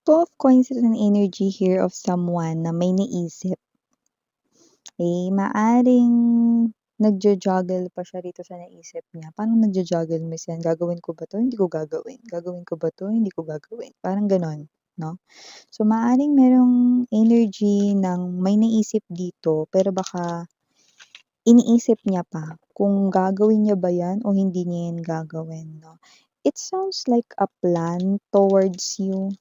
Two of Coins is an energy here of someone na may naisip. Maaring nagjo-juggle pa siya rito sa naisip niya. Paano nagjo-juggle, Miss, yan? Gagawin ko ba 'to? Hindi ko gagawin. Gagawin ko ba 'to? Hindi ko gagawin. Parang gano'n, 'no? So, maaaring merong energy ng may naisip dito, pero baka iniisip niya pa kung gagawin niya ba 'yan o hindi niya 'yan gagawin, 'no? It sounds like a plan towards you.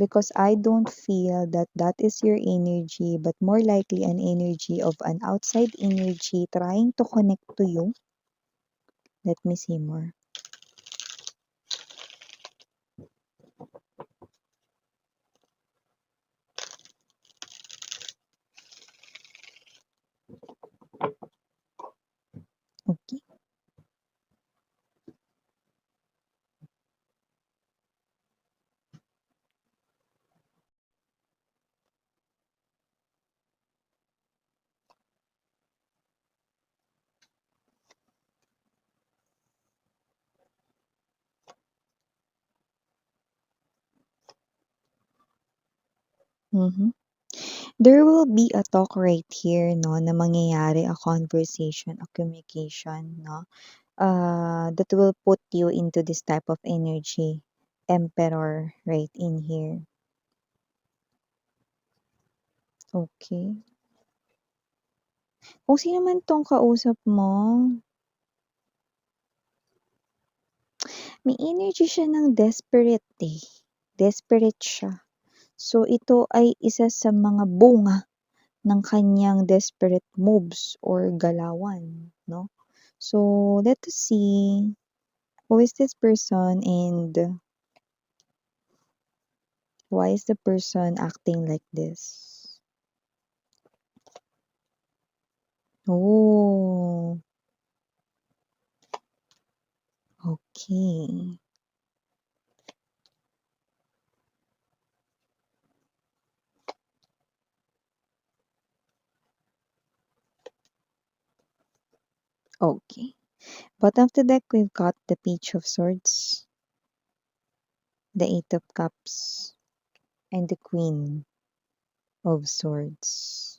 Because I don't feel that that is your energy, but more likely an energy of an outside energy trying to connect to you. Let me see more. Okay. Mhm. There will be a talk right here, no, na mangyayari, a conversation, a communication, no, that will put you into this type of energy. Emperor right in here. Okay. Kung sino man tong kausap mo, may energy siya ng desperate eh. Desperate siya. So, ito ay isa sa mga bunga ng kanyang desperate moves or galawan, no? So, let us see who is this person and why is the person acting like this? Oh, okay. Okay. Bottom of the deck, we've got the Page of Swords, the Eight of Cups, and the Queen of Swords.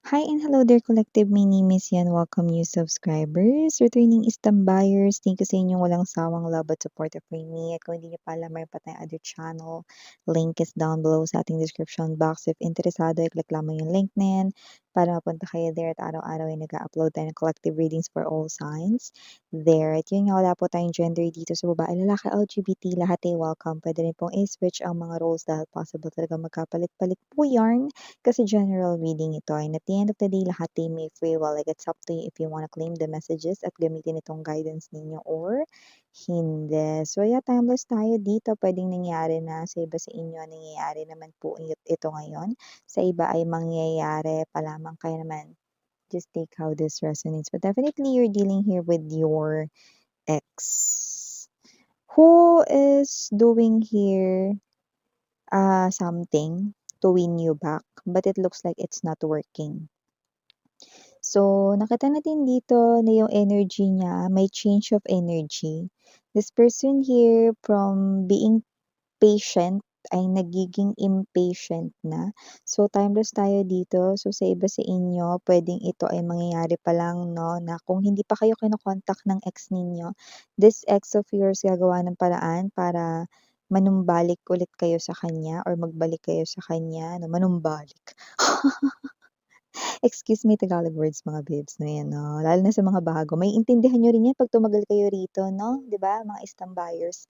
Hi and hello there, collective. My name is Yan. Welcome new subscribers, returning Istam buyers. Thank you sa inyong walang sawang love at support for me. At kung hindi niyo pa alam, mayroon pa tayong other channel. Link is down below sa ating description box. If interesado, i-click lamang yung link na yan para mapunta kayo there at araw-araw ay nag-upload tayo ng collective readings for all signs there. At yun nga, wala po tayong gender dito sa babae, lalaki, LGBT, lahat ay welcome. Pwede rin pong i-switch ang mga roles dahil possible talaga magkapalit-palit po yarn kasi general reading ito and at the end of the day, lahat ay may free will. Like, it's up to you if you wanna claim the messages at gamitin itong guidance ninyo or hindi. So, yeah, timeless tayo dito. Pwedeng nangyari na sa iba sa inyo, nangyayari naman po ito ngayon. Sa iba ay mangyayari pa lamang. Kaya naman, just take how this resonates. But definitely, you're dealing here with your ex. Who is doing here something to win you back, but it looks like it's not working. So, nakita natin dito na yung energy niya, may change of energy. This person here from being patient ay nagiging impatient na. So, timeless tayo dito. So, sa iba sa inyo, pwedeng ito ay mangyayari pa lang, no, na kung hindi pa kayo kinokontak ng ex ninyo, this ex of yours gagawa ng paraan para manumbalik ulit kayo sa kanya or magbalik kayo sa kanya, no, manumbalik. Excuse me, Tagalog words mga babes, no, yan, no, lalo na sa mga bago. Maiintindihan niyo rin yan 'pag tumagal kayo rito, no, 'di ba, mga Istam buyers.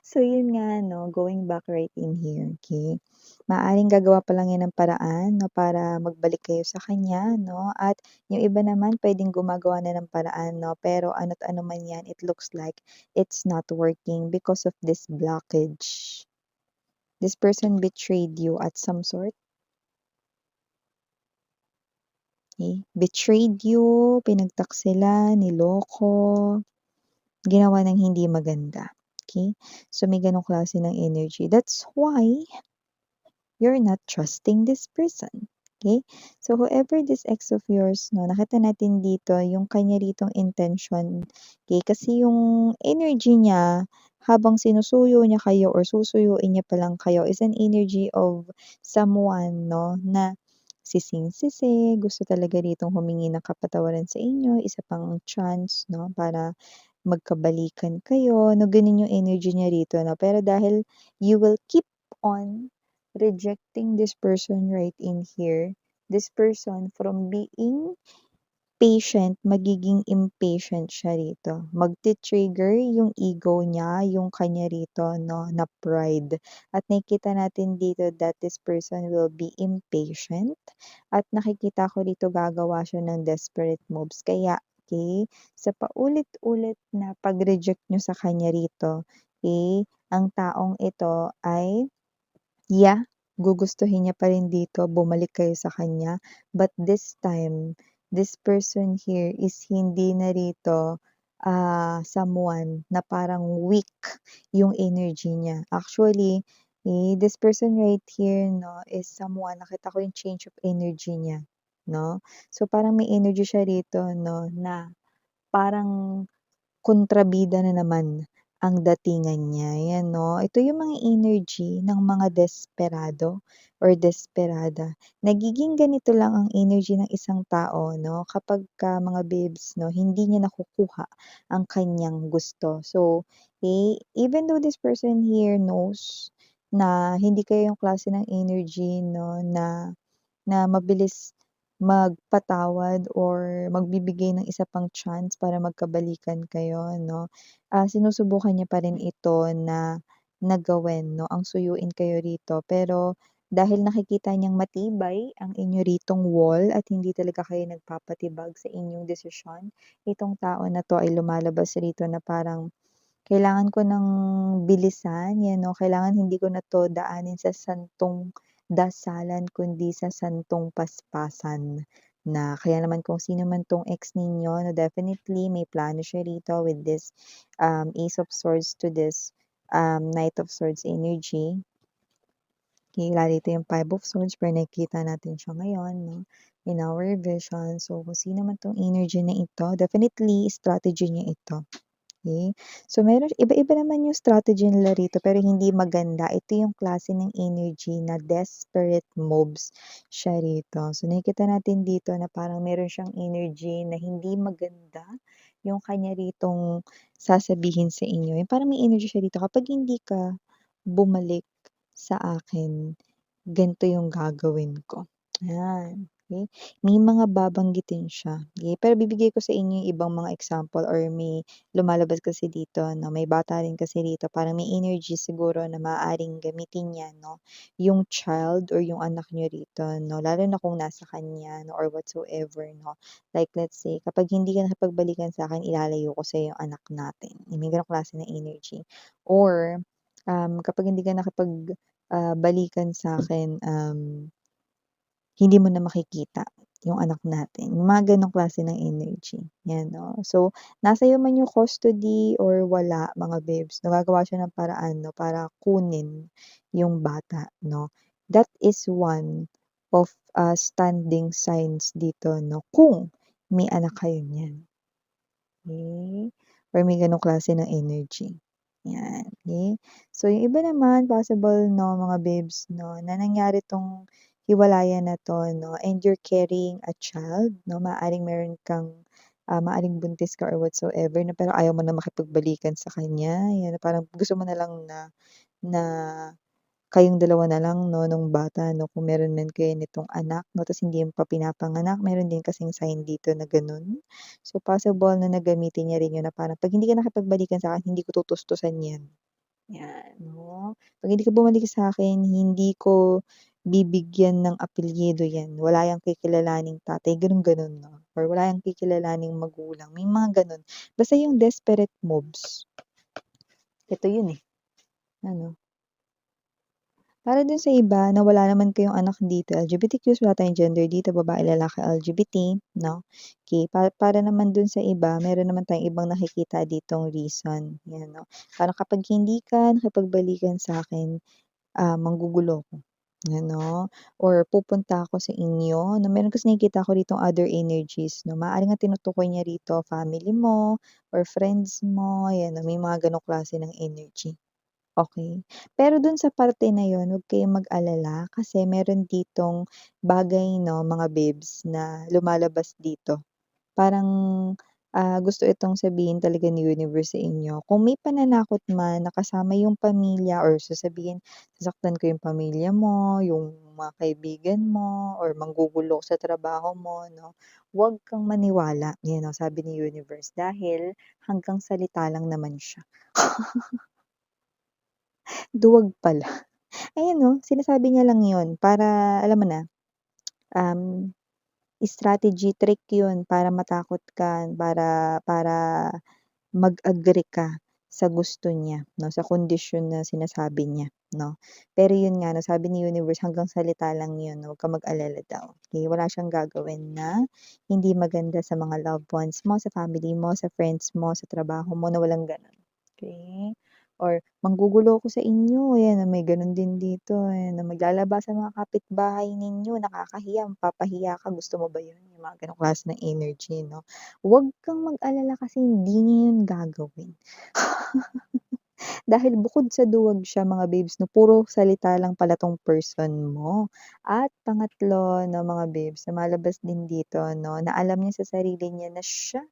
So, yun nga, no, going back right in here, okay? Maaaring gagawa pa lang yan ng paraan, no, para magbalik kayo sa kanya, no? At yung iba naman, pwedeng gumagawa na ng paraan, no? Pero ano't ano man yan, it looks like it's not working because of this blockage. This person betrayed you at some sort. Okay? Betrayed you, pinagtaksila, niloko, ginawa ng hindi maganda. Okay? So, may ganong klase ng energy. That's why you're not trusting this person. Okay. So, whoever this ex of yours 'no, nakita natin dito yung kanya ritong intention, okay. Kasi yung energy niya habang sinusuyo niya kayo or susuyuin niya pa lang kayo is an energy of someone 'no, na sising-sisi, gusto talaga ritong humingi ng kapatawaran sa inyo, isa pang chance 'no, para magkabalikan kayo 'no, gano'n yung energy niya rito 'no. Pero dahil you will keep on rejecting this person right in here, this person from being patient, magiging impatient siya rito. Magti-trigger yung ego niya, yung kanya rito 'no, na pride. At nakikita natin dito that this person will be impatient at nakikita ko rito gagawa siya ng desperate moves. Kaya, okay, sa paulit-ulit na pag-reject niyo sa kanya rito, okay, ang taong ito ay yeah, gugustuhin niya pa rin dito, bumalik kayo sa kanya. But this time, this person here is hindi na rito, someone na parang weak yung energy niya. Actually, this person right here 'no, is someone nakita ko yung change of energy niya, 'no. So, parang may energy siya rito 'no, na parang kontrabida na naman ang datingan niya, 'yan 'no. Ito yung mga energy ng mga desperado or desperada. Nagiging ganito lang ang energy ng isang tao 'no, kapagka mga babes 'no, hindi niya nakukuha ang kanyang gusto. So, even though this person here knows na hindi kayo yung klase ng energy 'no, na na mabilis magpatawad or magbibigay ng isa pang chance para magkabalikan kayo 'no, sinusubukan niya pa rin ito na gawin 'no, ang suyuin kayo rito. Pero dahil nakikita niyang matibay ang inyo ritong wall at hindi talaga kayo nagpapatibag sa inyong desisyon, itong tao na 'to ay lumalabas rito na parang kailangan ko ng bilisan, 'yan 'no, kailangan hindi ko na 'to daanin sa santong dasalan kundi sa santong paspasan na. Kaya naman kung sino man 'tong ex ninyo na definitely may plano siya rito with this, Ace of Swords to this, Knight of Swords energy. Kilala rito yung Five of Swords pero nakikita natin siya ngayon 'no, in our vision. So, kung sino man 'tong energy na ito, definitely strategy niya ito. Okay. So, meron iba-iba naman yung strategy nila rito pero hindi maganda. Ito yung klase ng energy na desperate moves siya rito. So, nakikita natin dito na parang meron siyang energy na hindi maganda yung kanya ritong sasabihin sa inyo. Yung parang may energy siya dito, "Kapag hindi ka bumalik sa akin, ganito yung gagawin ko." Yan, okey. May mga babanggitin siya, okey. Pero bibigay ko sa inyo yung ibang mga example or may lumalabas kasi dito 'no, may bata rin kasi dito parang may energy siguro na maaaring gamitin niya 'no, yung child or yung anak niyo rito 'no, lalo na kung nasa kanya 'no or whatsoever 'no. Like let's say, "Kapag hindi ka nakipagbalikan sa'kin ilalayo ko sa'yo yung anak natin." May gano'ng klase ng energy. Or, "Kapag hindi ka balikan sa'kin, hindi mo na makikita yung anak natin." Yung mga gano'ng klase ng energy, 'yan 'no. So, nasa iyo man yung custody or wala mga babes, nagagawa siya ng paraan 'no para kunin yung bata 'no. That is one of, standing signs dito 'no, kung may anak kayo niyan. Okay, or may gano'ng klase ng energy, 'yan, okey. So, yung iba naman possible 'no, mga babes 'no, na nangyari 'tong hiwalayan na 'to 'no, and you're carrying a child 'no, maaaring meron kang, maaaring buntis ka or whatsoever na pero ayaw mo na makipagbalikan sa kanya, 'yan, parang gusto mo na lang na na kayong dalawa na lang 'no, nung bata 'no, kung meron man kayo nitong anak 'no, ta's hindi mo pa pinapanganak, meron din kasing sign dito na gano'n. So, possible na gagamitin niya rin 'yun na parang, "'Pag hindi ka nakipagbalikan sa'kin, hindi ko tutustusan 'yan." 'Yan 'no. "'Pag hindi ka bumalik sa'kin, hindi ko bibigyan ng apelyido 'yan, wala 'yang kikilalaning tatay." Gano'n-gano'n 'no, or wala 'yang kikilalaning magulang, may mga gano'n. Basta yung desperate moves, ito 'yun, eh, ano. Para dun sa iba na wala naman kayong anak dito, LGBTQs, wala tayong gender dito, babae, lalaki, LGBT, 'no? Okey, para naman dun sa iba, meron naman tayong ibang nakikita ditong reason, 'yan 'no. Parang kapag hindi ka nakipagbalikan sa'kin, manggugulo ako. ano, or pupunta ako sa inyo 'no, meron kasi nakikita ko ritong other energies 'no, maaaring ang tinutukoy niya rito family mo or friends mo, ayan 'no, may mga gano'ng klase ng energy. Okey. Pero dun sa parte na yun, huwag kayong mag-alala kasi meron ditong bagay 'no, mga babes na lumalabas dito. Parang, gusto itong sabihin talaga ni universe sa inyo. Kung may pananakot man na kasama yung pamilya or sasabihin, sasaktan ko yung pamilya mo, yung mga kaibigan mo, or manggugulo sa trabaho mo 'no, huwag kang maniwala, 'yan ang sabi ni universe dahil hanggang salita lang naman siya. Duwag pala. Ayan 'no, sinasabi niya lang yun para alam mo na, um, strategy, trick yun para matakot ka, para mag-agree ka sa gusto niya 'no, sa kondisyon na sinasabi niya 'no. Pero yun nga 'no, sabi ni universe hanggang salita lang yun, huwag kang mag-alala daw, okey. Wala siyang gagawin na hindi maganda sa mga loved ones mo, sa family mo, sa friends mo, sa trabaho mo na walang gano'n, okey. Or manggugulo ako sa inyo, ayan may gano'n din dito, ayan na maglalabas sa mga kapitbahay ninyo, nakakahiya, mapapahiya ka, gusto mo ba yun? Yung mga gano'ng klase ng energy 'no. Huwag kang mag-alala kasi hindi niya yun gagawin. Dahil bukod sa duwag siya mga babes 'no, puro salita lang pala 'tong person mo. At pangatlo 'no mga babes, lumalabas din dito 'no, na alam niya sa sarili niya na siya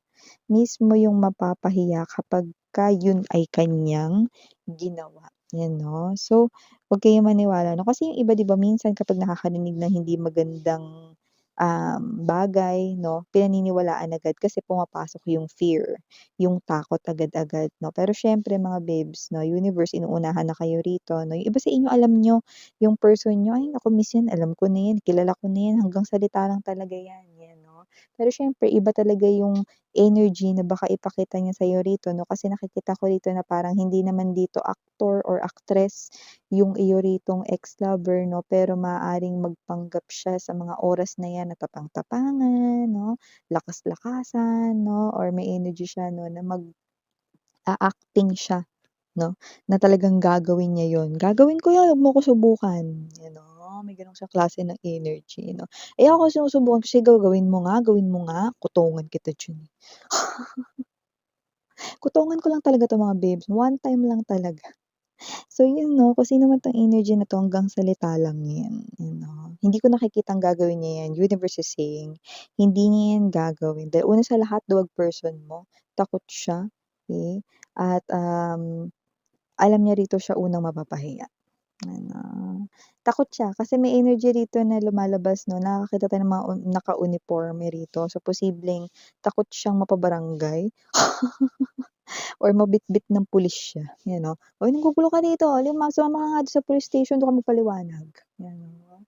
mismo yung mapapahiya kapagka yun ay kanyang ginawa, 'yan 'no. So, 'wag kayong maniwala 'no, kasi yung iba 'di ba minsan kapag nakakarinig ng hindi magandang, bagay 'no, pinaniniwalaan agad kasi pumapasok yung fear, yung takot agad-agad 'no. Pero siyempre mga babes 'no, universe inuunahan na kayo rito 'no, yung iba sa inyo alam niyo yung person niyo, "Ay naku miss yan, alam ko na yan, kilala ko na yan, hanggang salita lang talaga yan." 'Yan 'no. Pero siyempre iba talaga yung energy na baka ipakita niya sa'yo rito 'no, kasi nakikita ko rito na parang hindi naman dito aktor or actress yung iyo ritong ex-lover 'no, pero maaaring magpanggap siya sa mga oras na 'yan na tapang-tapangan 'no, lakas-lakasan 'no, or may energy siya 'no na mag-a-acting siya 'no, na talagang gagawin niya 'yun. "Gagawin ko 'yan, 'wag mo ko subukan." 'Yan 'no, may gano'n siyang klase ng energy 'no. Eh, ako sinusubukan ko, "Sige gawin mo nga, kutungan kita diyan, eh." Kutungan ko lang talaga 'to mga babes, one time lang talaga. So yun 'no, kung sino man 'tong energy na 'to hanggang salita lang 'yan, you know. Hindi ko nakikitang gagawin niya 'yan, universe is saying, hindi niya 'yan gagawin dahil una sa lahat duwag person mo, takot siya, okey, at, alam niya rito siya unang mapapahiya, ano. Takot siya kasi may energy rito na lumalabas 'no, nakakakita tayo ng mga naka-uniporme rito, so posibleng takot siyang mapabarangay. Or mabitbit ng pulis siya, 'yan oh. "Hoy nanggugulo ka dito, sumama ka nga dun sa police station, dun ka magpaliwanag." 'Yan oh.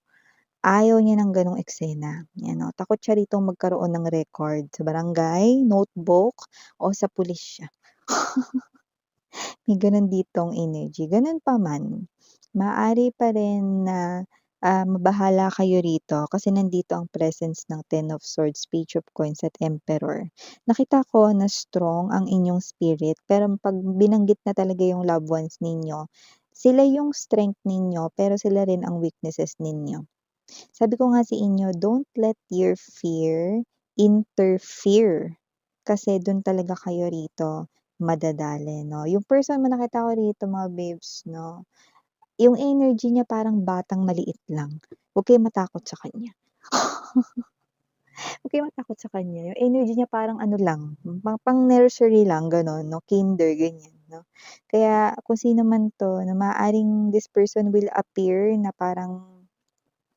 Ayaw niya ng gano'ng eksena, 'yan oh. Takot siya ritong magkaroon ng record sa barangay, notebook o sa pulis siya. May gano'n ditong energy. Gano'n pa man, maaari pa rin na, mabahala kayo rito kasi nandito ang presence ng Ten of Swords, Page of Coins at Emperor. Nakita ko na strong ang inyong spirit pero 'pag binanggit na talaga yung loved ones ninyo, sila yung strength ninyo pero sila rin ang weaknesses ninyo. Sabi ko nga sa inyo, don't let your fear interfere. Kasi dun talaga kayo rito madadali 'no. Yung person mo nakita ko rito mga babes 'no, yung energy niya parang batang maliit lang. Huwag kayong matakot sa kanya. Huwag kayong matakot sa kanya, yung energy niya parang ano lang, pang-nursery lang gano'n 'no, kinder ganyan 'no. Kaya kung sino man 'to na maaaring this person will appear na parang,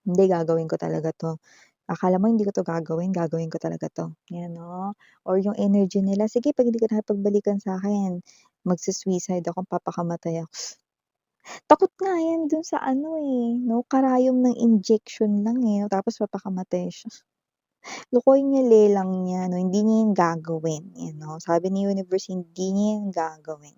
"Hindi gagawin ko talaga 'to." Akala mo hindi ko 'to gagawin, gagawin ko talaga 'to, 'yan 'no. Or yung energy nila, "Sige 'pag hindi ka nakipagbalikan sa'kin, magsu-suicide ako, papakamatay ako." Takot nga 'yan dun sa ano, eh, 'no, karayom ng injection lang, eh, tapos papakamatay siya. Lukuhin niya, lelang niya 'no, hindi niya 'yan gagawin, 'yan 'no. Sabi ni universe, hindi niya 'yan gagawin.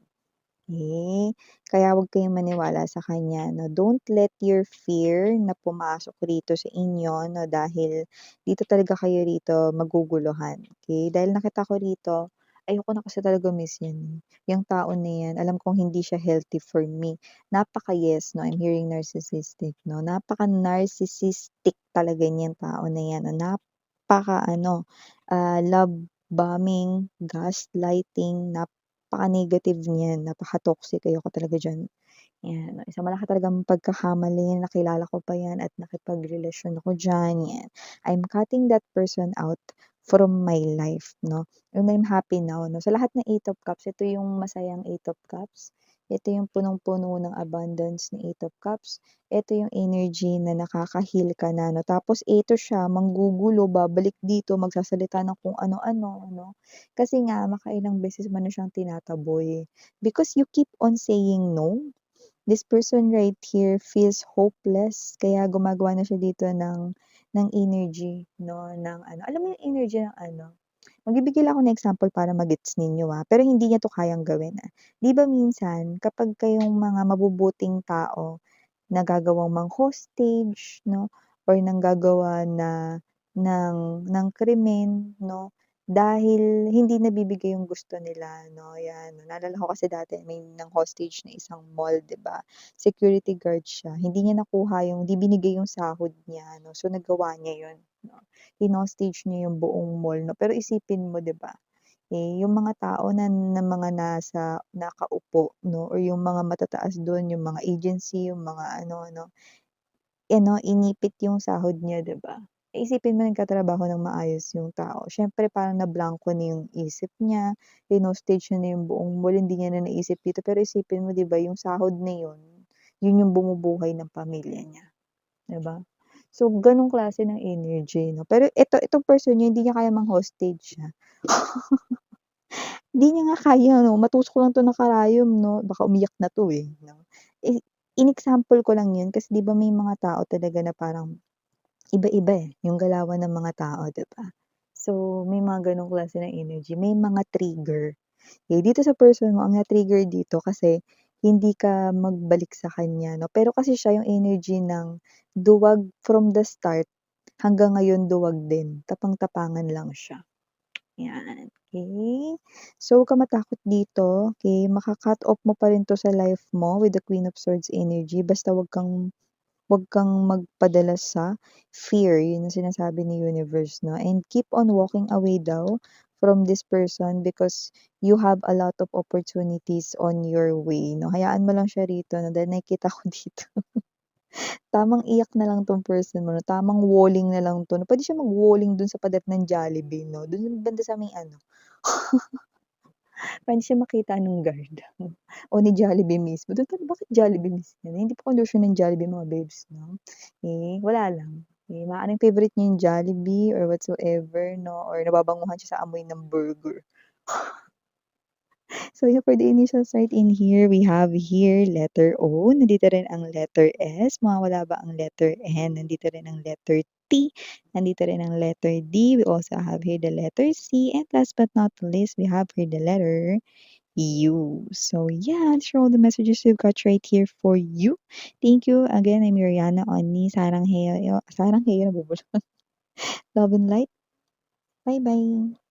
Eh, kaya huwag kayong maniwala sa kanya 'no. Don't let your fear na pumasok rito sa inyo 'no, dahil dito talaga kayo rito maguguluhan, okey? Dahil nakita ko rito, ayoko na kasi talaga miss yan, eh. Yang tao na yan alam kong hindi siya healthy for me. Napaka-yes 'no, I'm hearing narcissistic 'no, napaka-narcissistic talaga niyang tao na yan 'no, napaka-ano, love bombing, gaslighting, napaka-negative niyan, napaka-toxic, ayoko talaga diyan. Yan, isang malaki talagang pagkakamali, nakilala ko pa yan at nakipagrelasyon ako diyan, yan. I'm cutting that person out from my life 'no, and I'm happy now 'no. Sa lahat ng Eight of Cups, ito yung masayang Eight of Cups, ito yung punong-puno ng abundance na Eight of Cups, ito yung energy na nakaka-heal ka na 'no. Tapos ito siya manggugulo, babalik dito, magsasalita ng kung ano-ano 'no. Kasi nga makailang beses mo na siyang tinataboy, because you keep on saying no. This person right here feels hopeless kaya gumagawa na siya dito ng energy 'no, ng ano, alam mo yung energy ng ano, magbibigay lang ako ng example para ma-gets ninyo, pero hindi niya 'to kayang gawin, 'Di ba minsan kapag kayong mga mabubuting tao nagagawang mang-hostage 'no, or nanggagawa ng krimen 'no, dahil hindi nabibigay yung gusto nila 'no, 'yan. Naalala ko kasi dati may nang-hostage na isang mall 'di ba, security guard siya, hindi niya nakuha yung 'di binigay yung sahod niya 'no, so nagawa niya yun 'no. Hinostage niya yung buong mall 'no, pero isipin mo 'di ba, eh, yung mga tao na mga nasa nakaupo 'no, or yung mga matataas dun, yung mga agency, yung mga ano ano, inipit yung sahod niya, 'di ba? Eh, isipin mo nagtatrabaho ng maayos yung tao, siyempre parang nablangko na yung isip niya, hinostage niya na yung buong mall, hindi niya na naisip dito. Pero isipin mo, 'di ba, yung sahod na yun, yun yung bumubuhay ng pamilya niya, 'di ba? So, gano'ng klase ng energy 'no. Pero itong person niya hindi niya kayang mang-hostage siya. Hindi niya nga kaya 'no, matusok lang 'to ng karayom 'no, baka umiyak na 'to, eh, 'no. Eh, in-example ko lang 'yun kasi 'di ba may mga tao talaga na parang iba-iba, eh, yung galawan ng mga tao, 'di ba? So, may mga gano'ng klase ng energy, may mga trigger. Eh, dito sa person mo, ang na-trigger dito kasi hindi ka magbalik sa kanya 'no, pero kasi siya yung energy ng duwag from the start hanggang ngayon duwag din, tapang-tapangan lang siya. 'Yan, okey. So, huwag kang matakot dito, okey, maka-cut off mo pa rin 'to sa life mo with the Queen of Swords energy basta huwag kang magpadala sa fear, yun ang sinasabi ni universe 'no, and keep on walking away daw from this person because you have a lot of opportunities on your way 'no. Hayaan mo lang siya rito 'no, dahil nakikita ko dito tamang iyak na lang 'tong person mo 'no, tamang walling na lang 'to 'no. Puwede siya mag-walling dun sa pader ng Jollibee 'no, dun banda sa may ano, puwede siya makita nung guard o ni Jollibee mismo. Dun pa bakit Jollibee mismo? Hindi pa kalusyon ng Jollibee mga babes 'no. Eh, wala lang, eh, maaaring favorite niya yung Jollibee or whatsoever 'no, or nababanguhan siya sa amoy ng burger. So yeah, for the initial start in here, we have here letter O, nandito rin ang letter S, mawawala ba ang letter N, nandito rin ang letter T, nandito rin ang letter D, we also have here the letter C, and last but not least, we have here the letter U. So yeah, these are all the messages we've got right here for you. Thank you. Again, I'm Mariana Onni, Sarang Heyo, nabubulol. Love and light. Bye-bye.